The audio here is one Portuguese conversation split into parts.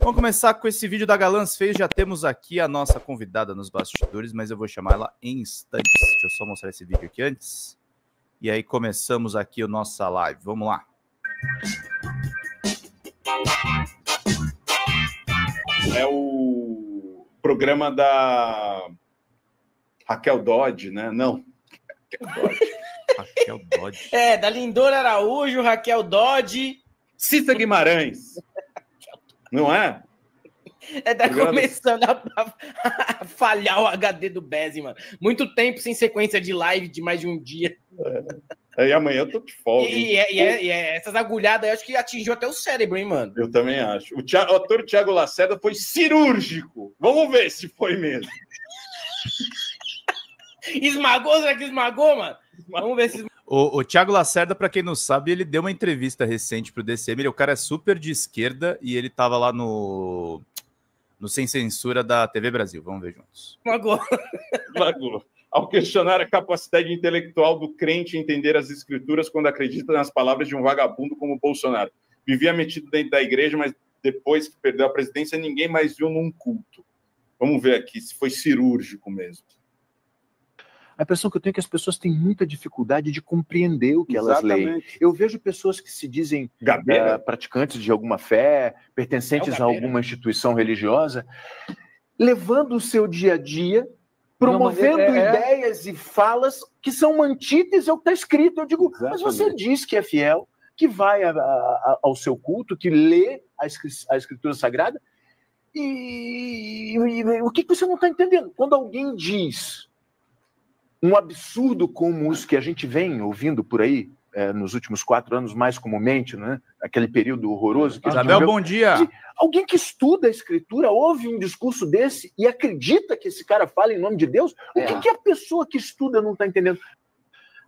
Vamos começar com esse vídeo da Galãs Feios. Já temos aqui a nossa convidada nos bastidores, mas eu vou chamar ela em instantes. Deixa eu só mostrar esse vídeo aqui antes. E aí começamos aqui a nossa live. Vamos lá. É o programa da Raquel Dodge, né? Não. Raquel Dodge. Raquel Dodge. É, da Lindora Araújo, Raquel Dodge. Cissa Guimarães. Não é? É, tá começando a falhar o HD do Bezzi, mano. Muito tempo sem sequência de live de mais de um dia. E amanhã eu tô de folga. E essas agulhadas aí acho que atingiu até o cérebro, hein, mano? Eu também acho. O ator Thiago Lacerda foi cirúrgico. Vamos ver se foi mesmo. Esmagou? Será que esmagou, mano? Vamos ver se... O Thiago Lacerda, para quem não sabe, ele deu uma entrevista recente pro DCM. O cara é super de esquerda e ele tava lá no Sem Censura da TV Brasil. Vamos ver juntos. Esmagou. Ao questionar a capacidade intelectual do crente em entender as escrituras quando acredita nas palavras de um vagabundo como Bolsonaro. Vivia metido dentro da igreja, mas depois que perdeu a presidência, ninguém mais viu num culto. Vamos ver aqui se foi cirúrgico mesmo. A impressão que eu tenho é que as pessoas têm muita dificuldade de compreender o que elas leem. Eu vejo pessoas que se dizem praticantes de alguma fé, pertencentes a alguma instituição religiosa, levando o seu dia a dia, promovendo ideias e falas que são uma antítese ao que está escrito. Eu digo, mas você diz que é fiel, que vai ao seu culto, que lê a Escritura Sagrada, e o que você não está entendendo? Quando alguém diz um absurdo como os que a gente vem ouvindo por aí nos últimos 4 anos, mais comumente, né? Aquele período horroroso. Isabel, bom dia. Alguém que estuda a Escritura ouve um discurso desse e acredita que esse cara fala em nome de Deus? O que a pessoa que estuda não está entendendo?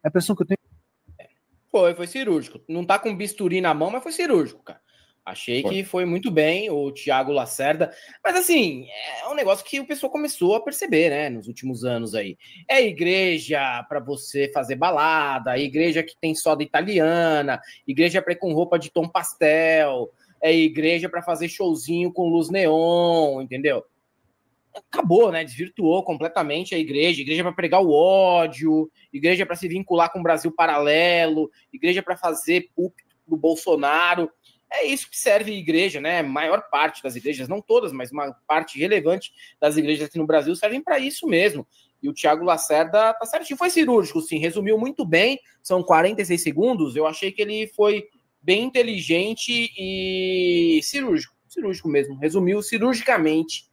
A impressão que eu tenho... Foi cirúrgico. Não tá com bisturi na mão, mas foi cirúrgico, cara. Achei que foi muito bem o Thiago Lacerda. Mas, assim, é um negócio que o pessoal começou a perceber, né? Nos últimos anos aí. É igreja para você fazer balada, igreja que tem soda italiana, igreja para ir com roupa de tom pastel, é igreja para fazer showzinho com luz neon, entendeu? Acabou, né? Desvirtuou completamente a igreja para pregar o ódio, igreja para se vincular com o Brasil paralelo, igreja para fazer púlpito do Bolsonaro. É isso que serve a igreja, né? A maior parte das igrejas, não todas, mas uma parte relevante das igrejas aqui no Brasil servem para isso mesmo. E o Thiago Lacerda tá certinho. Foi cirúrgico, sim. Resumiu muito bem. São 46 segundos. Eu achei que ele foi bem inteligente e cirúrgico. Cirúrgico mesmo. Resumiu cirurgicamente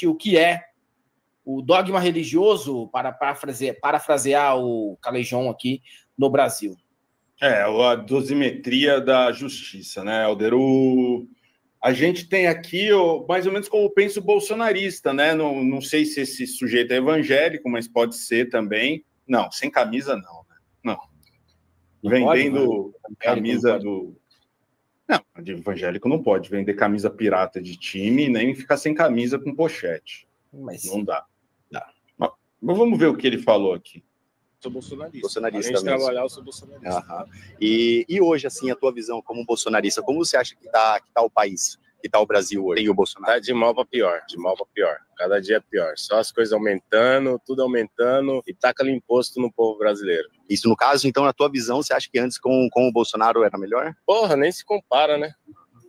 o que é o dogma religioso, para parafrasear o Calejão aqui no Brasil. A dosimetria da justiça, né, Helder? A gente tem aqui mais ou menos como pensa o bolsonarista, né? Não sei se esse sujeito é evangélico, mas pode ser também. Não, sem camisa não, né? Não. Vendendo camisa do... Não, de evangélico não pode vender camisa pirata de time, nem ficar sem camisa com pochete. Mas não dá. Mas vamos ver o que ele falou aqui. Sou bolsonarista. Bolsonarista mesmo. Trabalhar, eu sou bolsonarista. E hoje, assim, a tua visão como bolsonarista, como você acha que tá o país, que tá o Brasil hoje? Tem o Bolsonaro? Tá de mal para pior, Cada dia é pior. Só as coisas aumentando, tudo aumentando e taca ali imposto no povo brasileiro. Isso, no caso, então, na tua visão, você acha que antes com o Bolsonaro era melhor? Porra, nem se compara, né?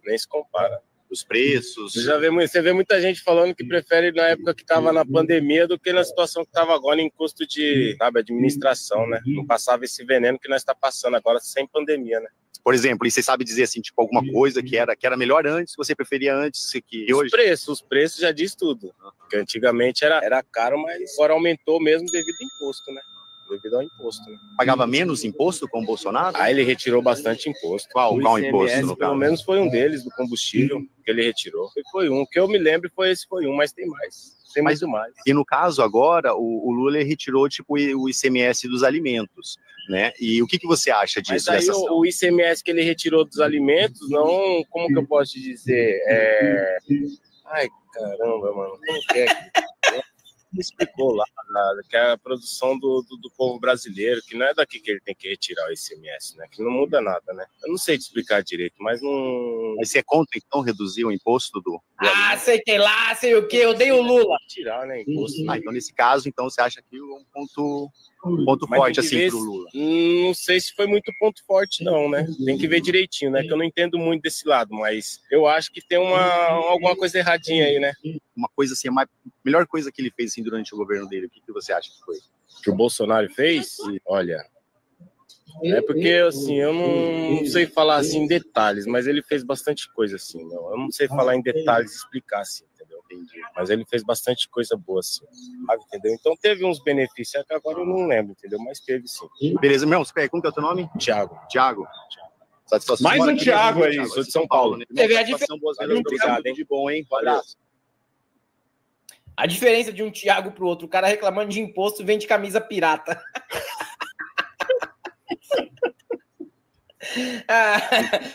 Nem se compara. Os preços... Você vê muita gente falando que prefere na época que estava na pandemia do que na situação que estava agora em custo de, administração, né? Não passava esse veneno que nós está passando agora sem pandemia, né? Por exemplo, e você sabe dizer, assim, tipo, alguma coisa que era melhor antes, que você preferia antes que hoje? Os preços já diz tudo. Porque antigamente era caro, mas agora aumentou mesmo devido ao imposto, né? Devido ao imposto, né? Pagava menos imposto com o Bolsonaro? Ele retirou bastante imposto. Qual imposto, no caso? Pelo menos foi um deles, do combustível, que ele retirou. Foi um. O que eu me lembro foi um, mas tem mais. Tem muito mais. E no caso agora, o Lula retirou, tipo, o ICMS dos alimentos, né? E o que você acha disso? Mas aí o ICMS que ele retirou dos alimentos, não... Como que eu posso te dizer? Ai, caramba, mano. Como que é? me explicou lá que é a produção do povo brasileiro, que não é daqui que ele tem que retirar o ICMS, né? Que não muda nada, né? Eu não sei te explicar direito, mas não... Mas você é contra, então, reduzir o imposto do alimento? Sei que lá, sei o que, eu odeio o Lula. Tirar, né, imposto. Então, nesse caso, então, você acha que é um ponto forte, assim, pro Lula? Não sei se foi muito ponto forte, não, né? Tem que ver direitinho, né? Que eu não entendo muito desse lado, mas eu acho que tem alguma coisa erradinha aí, né? Uma coisa assim, a melhor coisa que ele fez assim, durante o governo dele, o que você acha que foi? Que o Bolsonaro fez? Olha, é porque, assim, eu não sei falar, assim, em detalhes, mas ele fez bastante coisa, assim, eu não sei falar em detalhes e explicar, assim, entendeu? Entendi. Mas ele fez bastante coisa boa, assim, entendeu? Então teve uns benefícios, que agora eu não lembro, entendeu? Mas teve, sim. Beleza, meu, como que é o teu nome? Thiago. Satisfação. Mais um Thiago aí, sou de São Paulo. Né? Teve a Obrigado, hein? De bom, hein? Abraço. A diferença de um Thiago pro outro, o cara reclamando de imposto vende camisa pirata.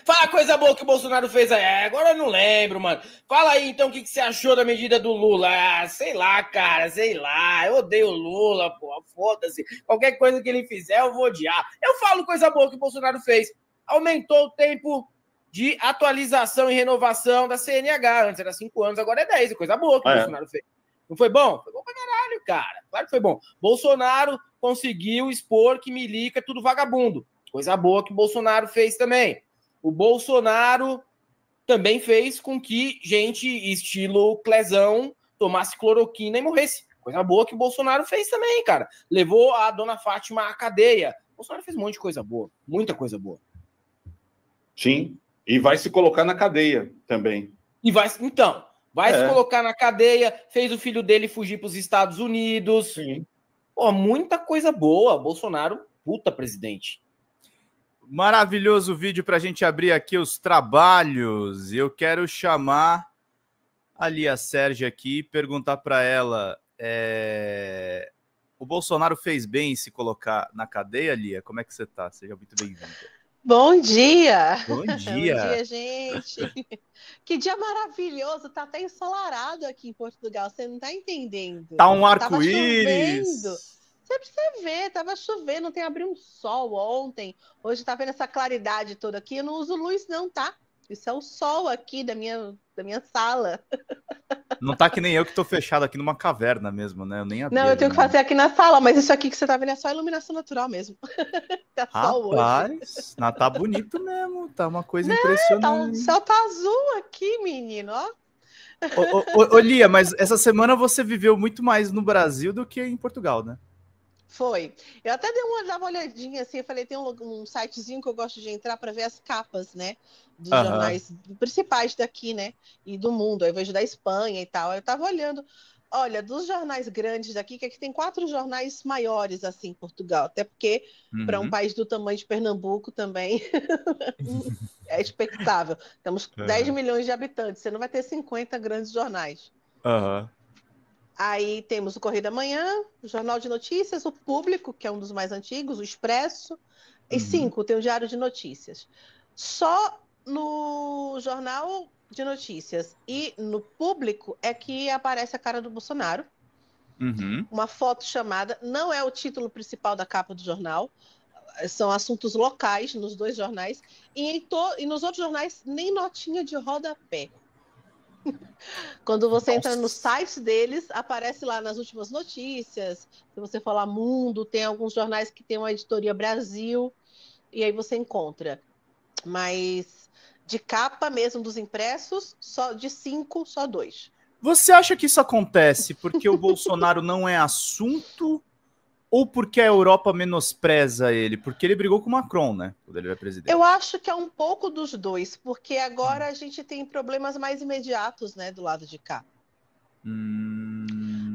Fala coisa boa que o Bolsonaro fez aí. Agora eu não lembro, mano. Fala aí então o que você achou da medida do Lula. Sei lá, cara, sei lá. Eu odeio o Lula, pô. Foda-se. Qualquer coisa que ele fizer, eu vou odiar. Eu falo coisa boa que o Bolsonaro fez. Aumentou o tempo de atualização e renovação da CNH. Antes era 5 anos, agora é 10. Coisa boa que o Bolsonaro fez. Não foi bom? Foi bom pra caralho, cara. Claro que foi bom. Bolsonaro conseguiu expor que milica é tudo vagabundo. Coisa boa que o Bolsonaro fez também. O Bolsonaro também fez com que gente estilo Clezão tomasse cloroquina e morresse. Coisa boa que o Bolsonaro fez também, cara. Levou a dona Fátima à cadeia. O Bolsonaro fez um monte de coisa boa. Muita coisa boa. Sim. E vai se colocar na cadeia também. Vai se colocar na cadeia. Fez o filho dele fugir para os Estados Unidos. Sim. Pô, muita coisa boa. Bolsonaro, puta presidente. Maravilhoso vídeo para a gente abrir aqui os trabalhos. Eu quero chamar a Lia Sérgia aqui e perguntar para ela: o Bolsonaro fez bem em se colocar na cadeia, Lia? Como é que você está? Seja muito bem-vinda. Bom dia! Bom dia! Bom dia, gente! Que dia maravilhoso! Tá até ensolarado aqui em Portugal, você não tá entendendo. Tá um arco-íris! Você precisa ver, tava chovendo, tem abriu um sol ontem. Hoje tá vendo essa claridade toda aqui. Eu não uso luz não, tá? Isso é o sol aqui da minha sala. Não tá que nem eu que tô fechado aqui numa caverna mesmo, né? Eu nem abri. Não, eu tenho que fazer aqui na sala, mas isso aqui que você tá vendo é só iluminação natural mesmo. Tá sol hoje. Tá bonito mesmo, tá uma coisa impressionante. O céu tá azul aqui, menino, ó. Ô, Lia, mas essa semana você viveu muito mais no Brasil do que em Portugal, né? Foi. Eu até dava uma olhadinha assim, eu falei, tem um sitezinho que eu gosto de entrar para ver as capas, né? Dos jornais principais daqui, né? E do mundo. Aí eu vejo da Espanha e tal. Aí eu tava olhando, olha, dos jornais grandes daqui, que aqui tem 4 jornais maiores, assim, em Portugal. Até porque, para um país do tamanho de Pernambuco também, é expectável. Temos 10 milhões de habitantes, você não vai ter 50 grandes jornais. Aí temos o Correio da Manhã, o Jornal de Notícias, o Público, que é um dos mais antigos, o Expresso, e 5, tem o Diário de Notícias. Só no Jornal de Notícias e no Público é que aparece a cara do Bolsonaro. Uma foto chamada, não é o título principal da capa do jornal, são assuntos locais nos 2 jornais, e nos outros jornais nem notinha de rodapé. Quando você entra no site deles, aparece lá nas últimas notícias. Se você falar Mundo, tem alguns jornais que tem uma editoria Brasil, e aí você encontra. Mas de capa mesmo dos impressos, só de 5, só 2. Você acha que isso acontece porque o Bolsonaro não é assunto ou porque a Europa menospreza ele? Porque ele brigou com o Macron, né? Quando ele era presidente. Eu acho que é um pouco dos dois, porque agora a gente tem problemas mais imediatos, né, do lado de cá.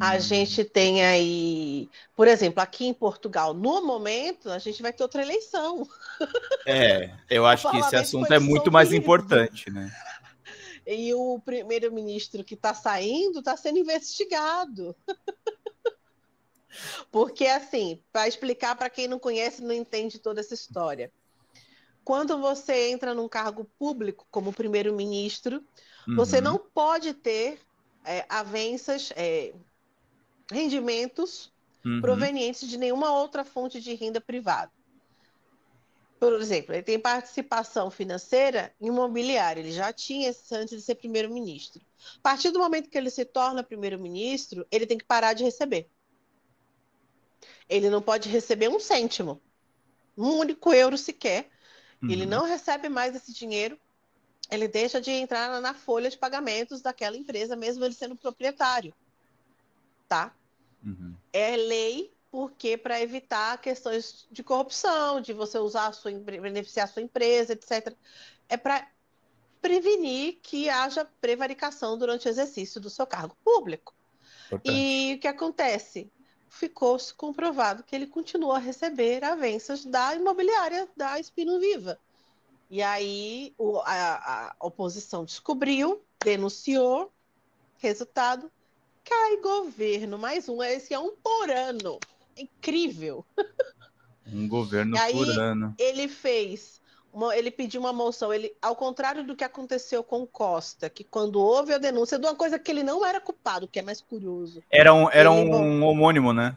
A gente tem aí, por exemplo, aqui em Portugal, no momento, a gente vai ter outra eleição. Eu acho que esse assunto é muito mais importante, né? E o primeiro-ministro que está saindo está sendo investigado. Porque, assim, para explicar para quem não conhece, não entende toda essa história. Quando você entra num cargo público como primeiro-ministro, você não pode ter avanças, rendimentos provenientes de nenhuma outra fonte de renda privada. Por exemplo, ele tem participação financeira imobiliária, ele já tinha isso antes de ser primeiro-ministro. A partir do momento que ele se torna primeiro-ministro, ele tem que parar de receber. Ele não pode receber um cêntimo, um único euro sequer. Ele não recebe mais esse dinheiro, ele deixa de entrar na folha de pagamentos daquela empresa, mesmo ele sendo proprietário. Tá? É lei, porque para evitar questões de corrupção, de você usar beneficiar a sua empresa, etc. É para prevenir que haja prevaricação durante o exercício do seu cargo público. Importante. E o que acontece? Ficou-se comprovado que ele continua a receber avanças da imobiliária da Espino Viva. E aí a oposição descobriu, denunciou, resultado, cai governo, mais um, esse é um por ano. Incrível. Um governo por ano. Ele pediu uma moção, ao contrário do que aconteceu com Costa, que quando houve a denúncia de uma coisa que ele não era culpado, que é mais curioso. Era um homônimo, né?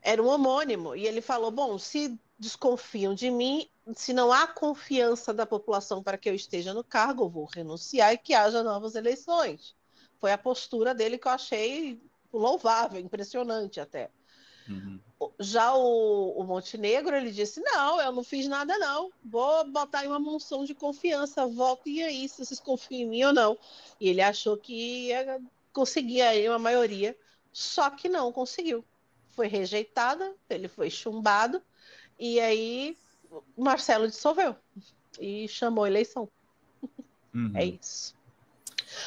Era um homônimo, e ele falou, bom, se desconfiam de mim, se não há confiança da população para que eu esteja no cargo, eu vou renunciar e que haja novas eleições. Foi a postura dele que eu achei louvável, impressionante até. Já o Montenegro, ele disse, não, eu não fiz nada não, vou botar aí uma moção de confiança, votem aí se vocês confiam em mim ou não. E ele achou que ia conseguir aí uma maioria, só que não conseguiu. Foi rejeitada, ele foi chumbado, e aí o Marcelo dissolveu e chamou a eleição. É isso.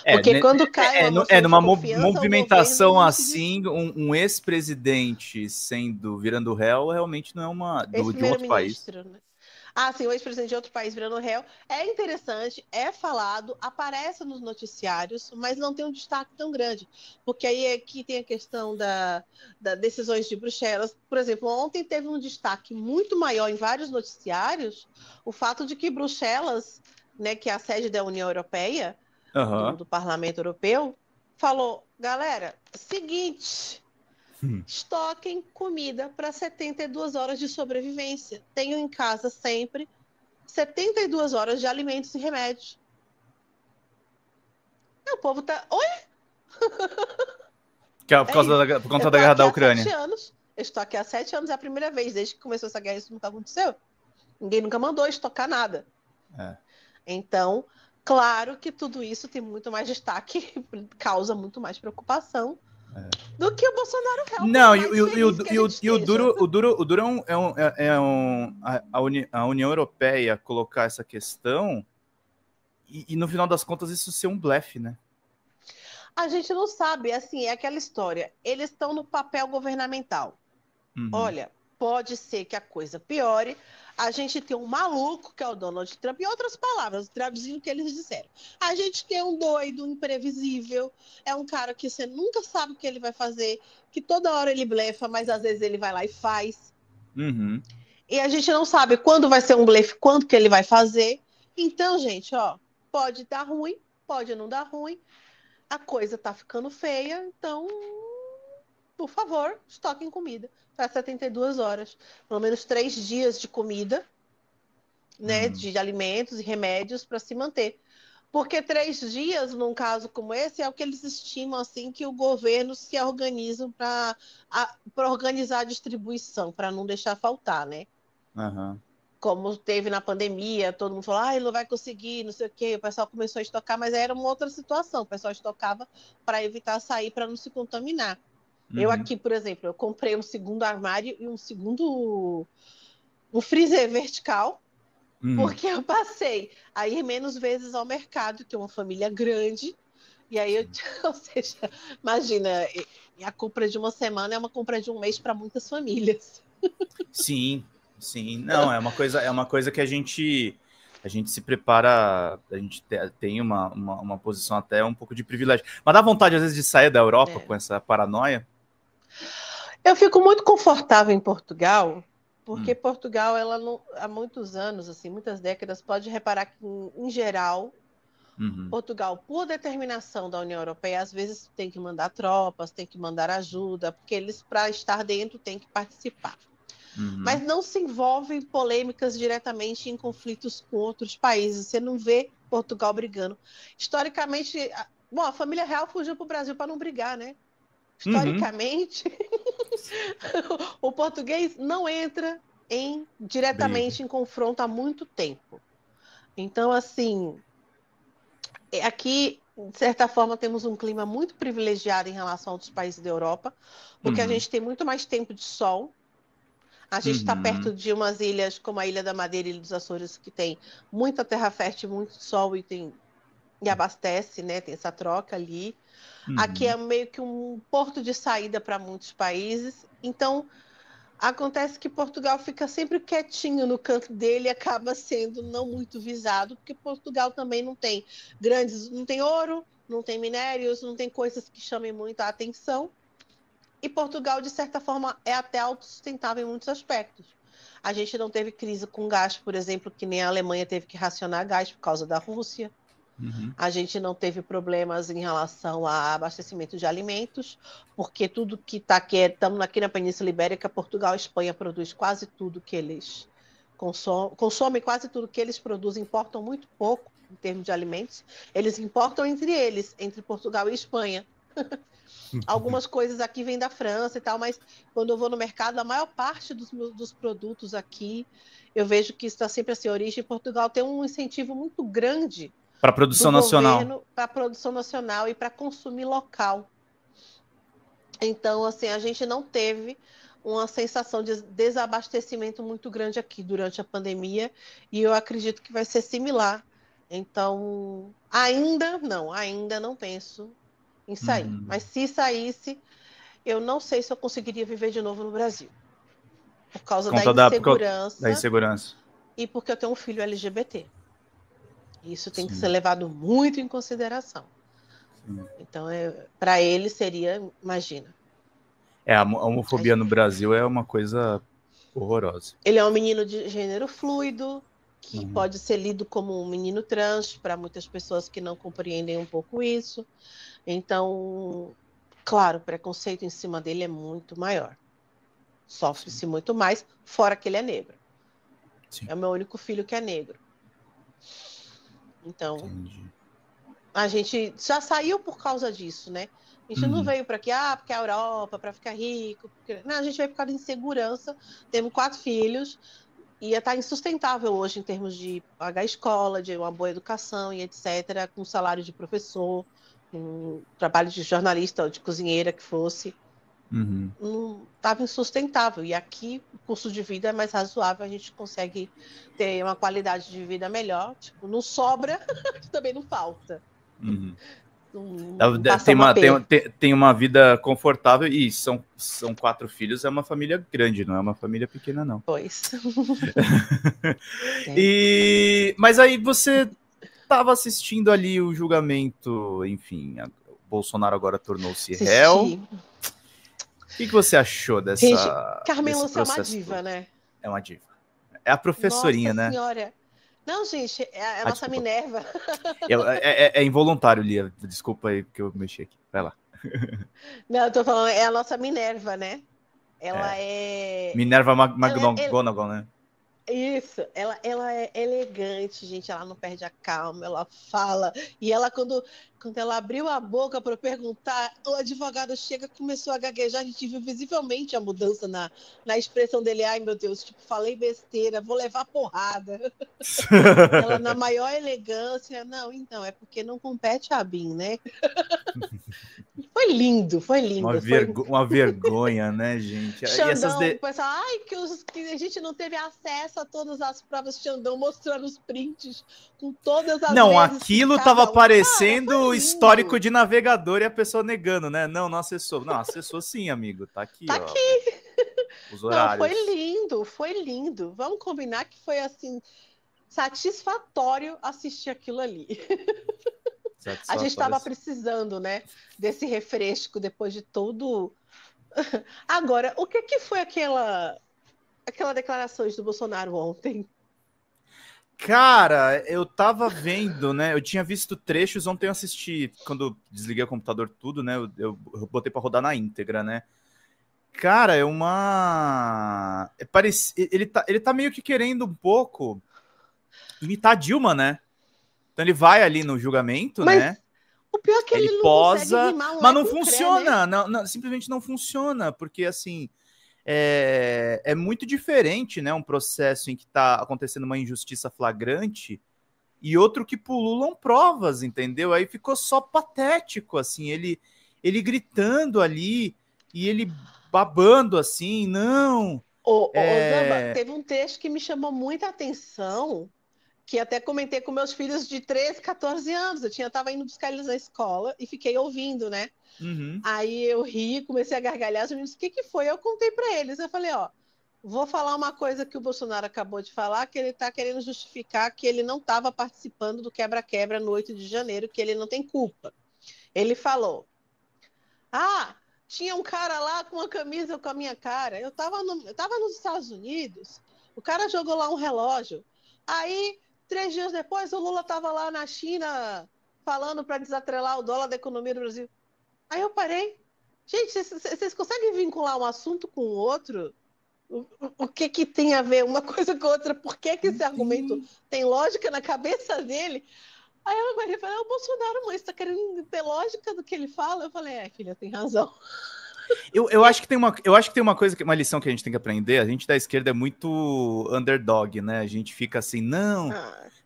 Porque quando cai numa movimentação assim, um ex-presidente virando réu, realmente não é uma de outro país. Né? Ah, sim, o ex-presidente de outro país virando réu. É interessante, é falado, aparece nos noticiários, mas não tem um destaque tão grande. Porque aí aqui tem a questão das decisões de Bruxelas. Por exemplo, ontem teve um destaque muito maior em vários noticiários o fato de que Bruxelas, né, que é a sede da União Europeia, do Parlamento Europeu, falou, galera, seguinte, estoquem comida para 72 horas de sobrevivência. Tenham em casa sempre 72 horas de alimentos e remédios. E o povo tá... Oi? Que é por conta da guerra da Ucrânia. Eu estou aqui há 7 anos, é a primeira vez, desde que começou essa guerra, isso nunca aconteceu. Ninguém nunca mandou estocar nada. Então... Claro que tudo isso tem muito mais destaque, causa muito mais preocupação do que o Bolsonaro realmente. Não, o duro a União Europeia colocar essa questão e no final das contas isso ser um blefe, né? A gente não sabe, assim, é aquela história. Eles estão no papel governamental. Olha, pode ser que a coisa piore. A gente tem um maluco, que é o Donald Trump, em outras palavras, traduzindo o que eles disseram. A gente tem um doido, imprevisível, é um cara que você nunca sabe o que ele vai fazer, que toda hora ele blefa, mas às vezes ele vai lá e faz. E a gente não sabe quando vai ser um blefe, quando que ele vai fazer. Então, gente, ó, pode dar ruim, pode não dar ruim, a coisa tá ficando feia, então, por favor, estoquem comida. Para 72 horas, pelo menos 3 dias de comida, né, de alimentos e remédios para se manter. Porque 3 dias, num caso como esse, é o que eles estimam assim que o governo se organiza para organizar a distribuição, para não deixar faltar, né? Como teve na pandemia, todo mundo falou, ele não vai conseguir, não sei o quê, o pessoal começou a estocar, mas era uma outra situação, o pessoal estocava para evitar sair, para não se contaminar. Eu aqui, por exemplo, eu comprei um segundo armário e um freezer vertical, porque eu passei a ir menos vezes ao mercado, que é uma família grande, e aí, ou seja, imagina, a compra de uma semana é uma compra de um mês para muitas famílias. Sim, não, é uma coisa que a gente se prepara, a gente tem uma posição até um pouco de privilégio. Mas dá vontade, às vezes, de sair da Europa com essa paranoia? Eu fico muito confortável em Portugal, porque Portugal, ela não, há muitos anos, assim, muitas décadas, pode reparar que, em geral, Portugal, por determinação da União Europeia, às vezes tem que mandar tropas, tem que mandar ajuda, porque eles, para estar dentro, têm que participar. Mas não se envolve em polêmicas diretamente em conflitos com outros países. Você não vê Portugal brigando. Historicamente, bom, a família real fugiu para o Brasil para não brigar, né? Historicamente, o português não entra diretamente em confronto há muito tempo. Então, assim, aqui, de certa forma, temos um clima muito privilegiado em relação a outros países da Europa, porque a gente tem muito mais tempo de sol. A gente está perto de umas ilhas como a Ilha da Madeira e Ilha dos Açores, que tem muita terra fértil, muito sol e abastece, né? Tem essa troca ali. Aqui é meio que um porto de saída para muitos países. Então, acontece que Portugal fica sempre quietinho no canto dele e acaba sendo não muito visado, porque Portugal também não tem não tem ouro, não tem minérios, não tem coisas que chamem muito a atenção. E Portugal, de certa forma, é até autossustentável em muitos aspectos. A gente não teve crise com gás, por exemplo, que nem a Alemanha teve que racionar gás por causa da Rússia. A gente não teve problemas em relação a abastecimento de alimentos, porque tudo que está aqui, estamos aqui na Península Ibérica, Portugal e Espanha produz quase tudo que eles consomem quase tudo que eles produzem, importam muito pouco em termos de alimentos. Eles importam entre eles, entre Portugal e Espanha. Algumas coisas aqui vêm da França e tal, mas quando eu vou no mercado, a maior parte dos produtos aqui, eu vejo que está sempre assim, a origem em Portugal tem um incentivo muito grande para a produção nacional. Para a produção nacional e para consumir local. Então, assim, a gente não teve uma sensação de desabastecimento muito grande aqui durante a pandemia, e eu acredito que vai ser similar. Então, ainda não penso em sair. Mas se saísse, eu não sei se eu conseguiria viver de novo no Brasil. Por causa da insegurança. E porque eu tenho um filho LGBT. Isso tem que ser levado muito em consideração. Então, para ele seria, imagina. A homofobia no Brasil é uma coisa horrorosa. Ele é um menino de gênero fluido, que pode ser lido como um menino trans, para muitas pessoas que não compreendem um pouco isso. Então, claro, o preconceito em cima dele é muito maior. Sofre-se muito mais, fora que ele é negro. É o meu único filho que é negro. Então, a gente já saiu por causa disso, né? A gente não veio para aqui, porque é a Europa, para ficar rico. Não, a gente veio por causa de insegurança. Temos 4 filhos. Ia estar insustentável hoje em termos de pagar escola, de uma boa educação e etc., com salário de professor, com trabalho de jornalista ou de cozinheira que fosse. Não estava insustentável. E aqui o custo de vida é mais razoável, a gente consegue ter uma qualidade de vida melhor. Tipo, não sobra, também não falta. Tem uma vida confortável e são 4 filhos, é uma família grande, não é uma família pequena, não. Pois. Mas aí você estava assistindo ali o julgamento, enfim, o Bolsonaro agora tornou-se réu. O que você achou dessa... Gente, Carmen Lúcia é uma diva, né? É uma diva. É a professorinha, Nossa né? Senhora. Não, gente, é a nossa Minerva. É involuntário, Lia. Desculpa aí, porque eu mexi aqui. Vai lá. Não, eu tô falando, é a nossa Minerva, né? Ela é... Minerva McGonagall, né? Isso, ela é elegante, gente, ela não perde a calma, ela fala, e ela, quando ela abriu a boca para perguntar, o advogado chega, começou a gaguejar, a gente viu visivelmente a mudança na expressão dele, ai meu Deus, tipo, falei besteira, vou levar porrada. Ela na maior elegância, não, então, é porque não compete a ABIN, né? Foi lindo. Uma vergonha, né, gente? Xandão, o pessoal, que a gente não teve acesso a todas as provas. Xandão mostrando os prints com todas as Não, vezes aquilo tava aparecendo histórico de navegador e a pessoa negando, né? Não acessou. Não, acessou sim, amigo. Tá aqui, tá aqui. Os horários. Não, foi lindo. Vamos combinar que foi, assim, satisfatório assistir aquilo ali. A gente estava precisando, né, desse refresco depois de tudo. Agora, o que foi aquela declaração do Bolsonaro ontem? Cara, eu tava vendo, né? Eu tinha visto trechos, ontem eu assisti, quando eu desliguei o computador tudo, né? Eu botei pra rodar na íntegra, né? Cara, é uma... Ele tá meio que querendo um pouco imitar a Dilma, né? Então ele vai ali no julgamento, Mas né? o pior é que ele não consegue posa, rimar um mas é não com cré, funciona. né? Não, simplesmente não funciona, porque assim... É muito diferente, né? Um processo em que tá acontecendo uma injustiça flagrante e outro que pululam provas, entendeu? Aí ficou só patético, assim, ele gritando ali e ele babando assim, não. Ô, Zamba, teve um texto que me chamou muita atenção, que até comentei com meus filhos de 13, 14 anos. Eu tava indo buscar eles na escola e fiquei ouvindo, né? Uhum. Aí eu ri, comecei a gargalhar, os meninos, o que foi? Eu contei para eles, eu falei, ó, vou falar uma coisa que o Bolsonaro acabou de falar, que ele está querendo justificar que ele não estava participando do quebra-quebra no 8 de janeiro, que ele não tem culpa. Ele falou, tinha um cara lá com uma camisa com a minha cara, eu tava nos Estados Unidos, o cara jogou lá um relógio, aí 3 dias depois o Lula estava lá na China falando para desatrelar o dólar da economia do Brasil. Aí eu parei. Gente, vocês conseguem vincular um assunto com o outro? O que tem a ver uma coisa com a outra? Por que esse argumento tem lógica na cabeça dele? Aí eu falei, o Bolsonaro, mãe, você tá querendo ter lógica do que ele fala? Eu falei, filha, tem razão. Eu acho que tem uma coisa, uma lição que a gente tem que aprender. A gente da esquerda é muito underdog, né? A gente fica assim, não,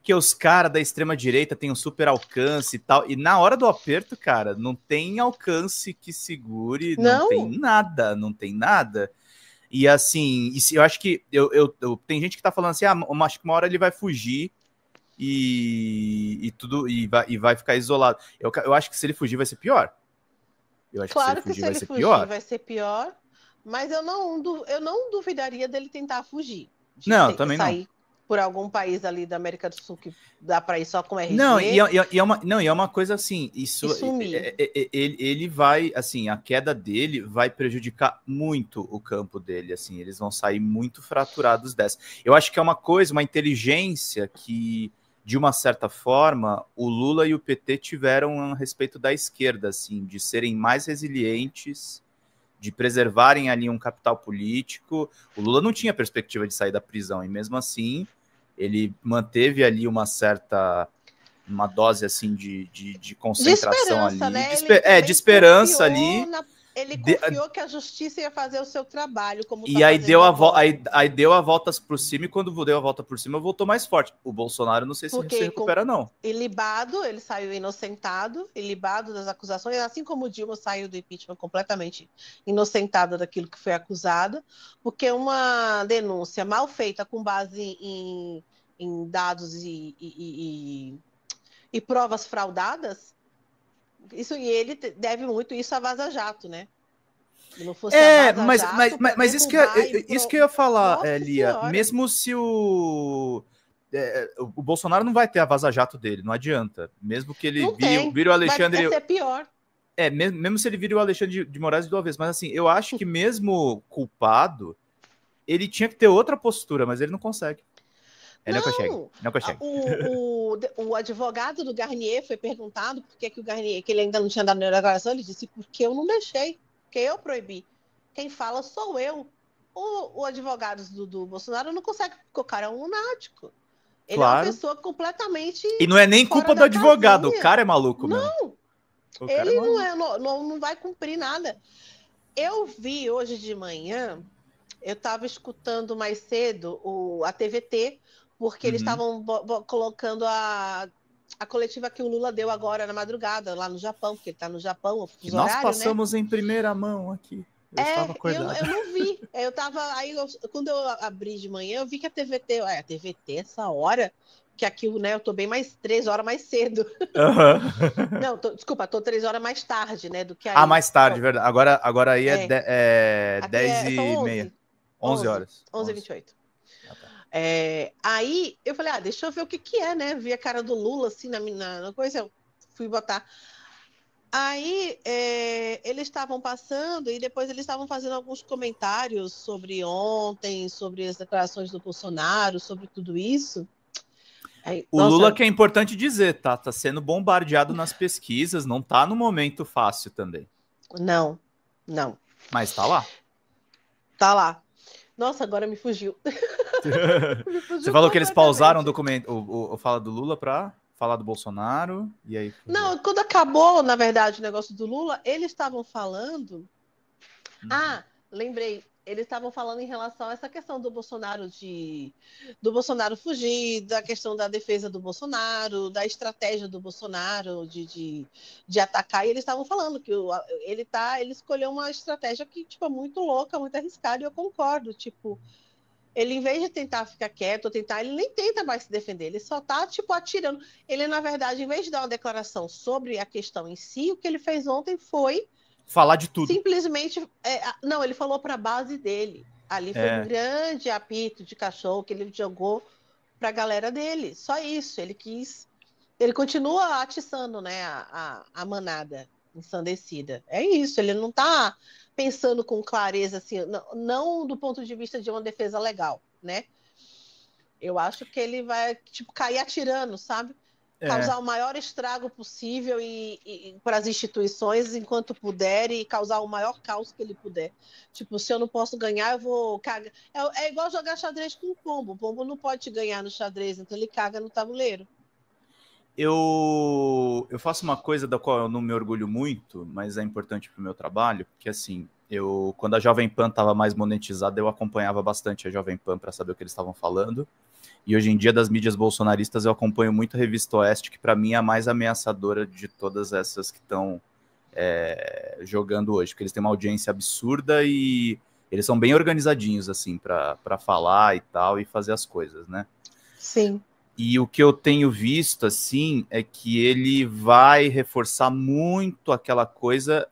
que os caras da extrema direita têm um super alcance e tal. E na hora do aperto, cara, não tem alcance que segure, não tem nada. E assim, eu acho que tem gente que tá falando assim, acho que uma hora ele vai fugir e vai ficar isolado. Eu acho que se ele fugir vai ser pior. Eu acho claro que se ele fugir vai ser pior, mas eu não duvidaria dele tentar fugir. Não, também sair por algum país ali da América do Sul que dá para ir só com RG. Não, e é uma coisa assim, ele vai, assim, a queda dele vai prejudicar muito o campo dele, assim, eles vão sair muito fraturados dessa. Eu acho que é uma coisa, uma inteligência que, de uma certa forma, o Lula e o PT tiveram a respeito da esquerda, assim, de serem mais resilientes, de preservarem ali um capital político. O Lula não tinha perspectiva de sair da prisão, e mesmo assim ele manteve ali uma dose assim de concentração de esperança, ali, né? de esperança ali. Ele confiou que a justiça ia fazer o seu trabalho, como e aí deu a volta por cima, e quando deu a volta por cima, voltou mais forte. O Bolsonaro, não sei se se recupera, não. Ilibado, ele saiu inocentado, ilibado das acusações, assim como o Dilma saiu do impeachment completamente inocentado daquilo que foi acusado, porque uma denúncia mal feita com base em dados e provas fraudadas, e ele deve muito isso a Vaza Jato, né? Se não fosse a Vaza Jato, mas isso que eu ia falar, Lia, mesmo se o Bolsonaro não vai ter a Vaza Jato dele, não adianta. Mesmo que ele vire o Alexandre... Vai ser pior. Mesmo se ele vire o Alexandre de Moraes de uma vez. Mas assim, eu acho que mesmo culpado, ele tinha que ter outra postura, mas ele não consegue. Ele não consegue. O advogado do Garnier foi perguntado por que o Garnier, que ele ainda não tinha dado na declaração, ele disse, porque eu não deixei, porque eu proibi. Quem fala sou eu. O advogado do Bolsonaro não consegue, porque o cara é um lunático. Ele é uma pessoa completamente... E não é nem culpa do advogado, o cara é maluco mesmo. Não, ele não vai cumprir nada. Eu vi hoje de manhã, eu estava escutando mais cedo a TVT, porque eles estavam colocando a coletiva que o Lula deu agora na madrugada, lá no Japão, porque ele está no Japão. Que nós passamos em primeira mão aqui. Eu não vi. Eu tava. Aí, quando eu abri de manhã, eu vi que a TVT. A TVT, essa hora, que aqui, né, eu tô bem mais 3 horas mais cedo. Não, desculpa, tô 3 horas mais tarde, né? Do que aí. Mais tarde, verdade. Agora aí é 10h30. 11 horas. 11h28. Aí eu falei, deixa eu ver o que é, né? Vi a cara do Lula assim na coisa, eu fui botar. Aí eles estavam passando e depois eles estavam fazendo alguns comentários sobre ontem, sobre as declarações do Bolsonaro, sobre tudo isso. O Lula, que é importante dizer, tá sendo bombardeado nas pesquisas, não tá no momento fácil também. Não. Mas tá lá. Tá lá. Nossa, agora me fugiu. Você falou que eles pausaram o documento, o fala do Lula pra falar do Bolsonaro, e aí... Não, quando acabou, na verdade, o negócio do Lula, eles estavam falando... Lembrei. Eles estavam falando em relação a essa questão do Bolsonaro fugir, da questão da defesa do Bolsonaro, da estratégia do Bolsonaro de atacar, e eles estavam falando que ele escolheu uma estratégia que, tipo, é muito louca, muito arriscada, e eu concordo, tipo, ele, em vez de tentar ficar quieto, ele nem tenta mais se defender, ele só tá, tipo, atirando. Ele, na verdade, em vez de dar uma declaração sobre a questão em si, o que ele fez ontem foi falar de tudo. Simplesmente, não, ele falou para a base dele. Ali foi um grande apito de cachorro que ele jogou para a galera dele. Só isso, ele continua atiçando, né, a manada ensandecida. É isso, ele não está pensando com clareza, assim, não do ponto de vista de uma defesa legal, né? Eu acho que ele vai, tipo, cair atirando, sabe? Causar o maior estrago possível para as instituições enquanto puder e causar o maior caos que ele puder. Tipo, se eu não posso ganhar, eu vou cagar. É igual jogar xadrez com o pombo. O pombo não pode te ganhar no xadrez, então ele caga no tabuleiro. Eu faço uma coisa da qual eu não me orgulho muito, mas é importante para o meu trabalho, que assim, quando a Jovem Pan estava mais monetizada, eu acompanhava bastante a Jovem Pan para saber o que eles estavam falando. E hoje em dia, das mídias bolsonaristas, eu acompanho muito a Revista Oeste, que para mim é a mais ameaçadora de todas essas que estão jogando hoje, porque eles têm uma audiência absurda e eles são bem organizadinhos, assim, para falar e tal, e fazer as coisas, né? Sim. E o que eu tenho visto, assim, é que ele vai reforçar muito aquela coisa...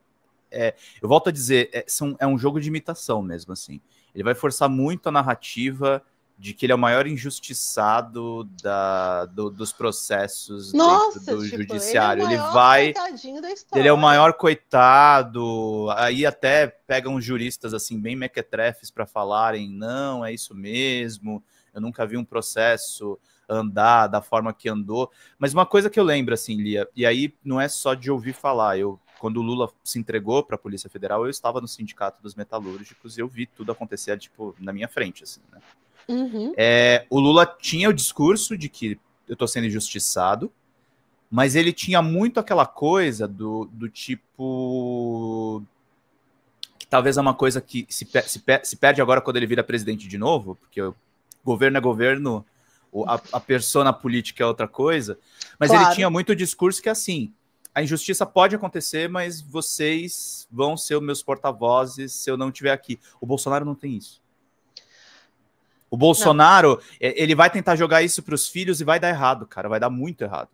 eu volto a dizer, é um jogo de imitação mesmo, assim. Ele vai forçar muito a narrativa de que ele é o maior injustiçado dos processos do judiciário. Ele é o maior coitado. Aí até pegam juristas assim bem mequetrefes para falarem, não, é isso mesmo, eu nunca vi um processo andar da forma que andou. Mas uma coisa que eu lembro, assim, Lia, e aí não é só de ouvir falar, quando o Lula se entregou para a Polícia Federal, eu estava no Sindicato dos Metalúrgicos e eu vi tudo acontecer, tipo, na minha frente, assim, né? Uhum. O Lula tinha o discurso de que eu estou sendo injustiçado, mas ele tinha muito aquela coisa do tipo... que talvez é uma coisa que se perde agora quando ele vira presidente de novo, porque o governo é governo, a persona política é outra coisa, mas claro. Ele tinha muito discurso que assim, a injustiça pode acontecer, mas vocês vão ser os meus porta-vozes se eu não estiver aqui. O Bolsonaro não tem isso. O Bolsonaro, ele vai tentar jogar isso para os filhos e vai dar errado, cara. Vai dar muito errado.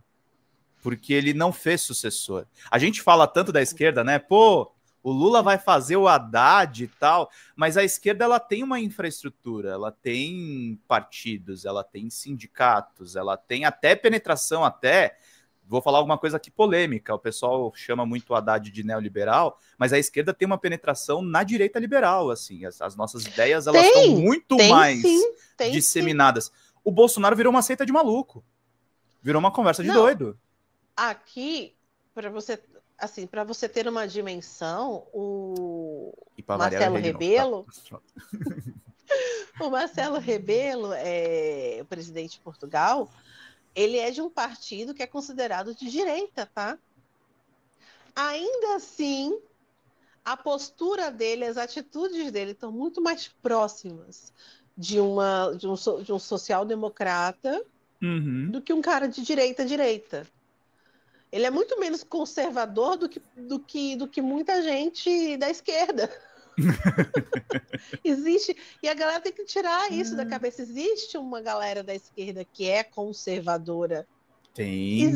Porque ele não fez sucessor. A gente fala tanto da esquerda, né? Pô, o Lula vai fazer o Haddad e tal, mas a esquerda, ela tem uma infraestrutura, ela tem partidos, ela tem sindicatos, ela tem até penetração, vou falar alguma coisa aqui polêmica, o pessoal chama muito o Haddad de neoliberal, mas a esquerda tem uma penetração na direita liberal, assim, as nossas ideias, elas estão muito mais disseminadas. Sim. O Bolsonaro virou uma seita de maluco, virou uma conversa de doido. Aqui, para você ter uma dimensão, o Marcelo Rebelo... O Marcelo Rebelo, o presidente de Portugal... Ele é de um partido que é considerado de direita, tá? Ainda assim, a postura dele, as atitudes dele estão muito mais próximas de um social-democrata do que um cara de direita. Ele é muito menos conservador do que muita gente da esquerda. Existe, e a galera tem que tirar isso da cabeça. Existe uma galera da esquerda que é conservadora. Tem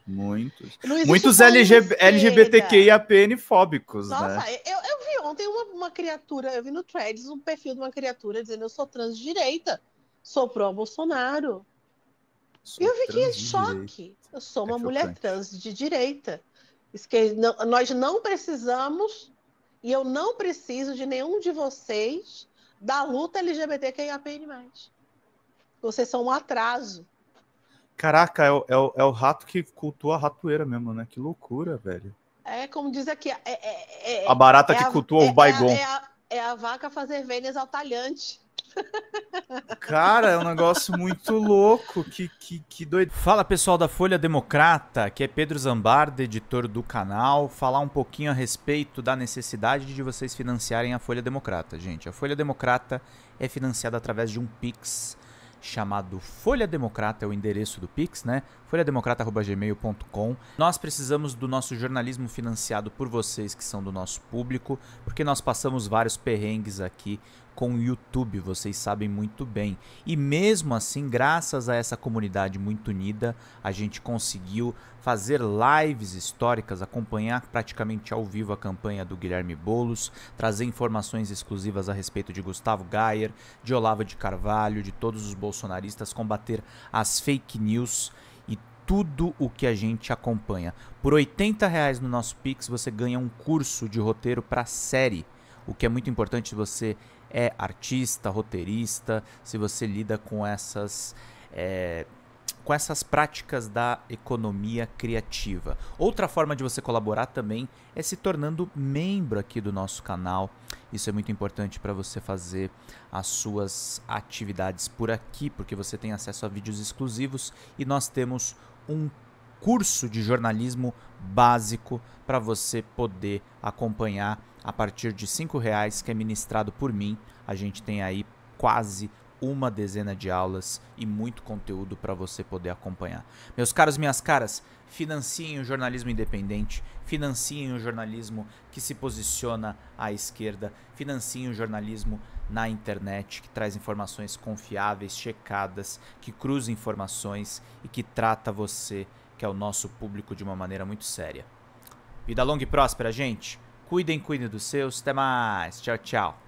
muitos LGBTQIAPN fóbicos. Nossa, né? Eu vi ontem uma criatura, eu vi no Threads um perfil de uma criatura dizendo: eu sou transdireita, sou pró-Bolsonaro. E eu fiquei em choque. Eu sou uma mulher trans de direita. Nós não precisamos, e eu não preciso de nenhum de vocês da luta LGBTQIAPN+. Vocês são um atraso. Caraca, é o rato que cultua a ratoeira mesmo, né? Que loucura, velho. É como diz aqui, a barata que cultua o baigon. É a vaca fazer vênias ao talhante. Cara, é um negócio muito louco, que doido. Fala, pessoal da Folha Democrata, que é Pedro Zambarda, editor do canal, falar um pouquinho a respeito da necessidade de vocês financiarem a Folha Democrata, gente. A Folha Democrata é financiada através de um Pix chamado Folha Democrata, é o endereço do Pix, né? folhademocrata@gmail.com. Nós precisamos do nosso jornalismo financiado por vocês que são do nosso público, porque nós passamos vários perrengues aqui com o YouTube, vocês sabem muito bem. E mesmo assim, graças a essa comunidade muito unida, a gente conseguiu fazer lives históricas, acompanhar praticamente ao vivo a campanha do Guilherme Boulos, trazer informações exclusivas a respeito de Gustavo Gayer, de Olavo de Carvalho, de todos os bolsonaristas, combater as fake news e tudo o que a gente acompanha. Por R$80 no nosso Pix, você ganha um curso de roteiro para série, o que é muito importante se você é artista, roteirista, se você lida com essas práticas da economia criativa. Outra forma de você colaborar também é se tornando membro aqui do nosso canal. Isso é muito importante para você fazer as suas atividades por aqui, porque você tem acesso a vídeos exclusivos e nós temos um curso de jornalismo básico para você poder acompanhar a partir de R$5, que é ministrado por mim. A gente tem aí quase uma dezena de aulas e muito conteúdo para você poder acompanhar. Meus caros, minhas caras, financiem o jornalismo independente, financiem o jornalismo que se posiciona à esquerda, financiem o jornalismo na internet, que traz informações confiáveis, checadas, que cruza informações e que trata você, que é o nosso público, de uma maneira muito séria. Vida longa e próspera, gente. Cuidem dos seus. Até mais. Tchau, tchau.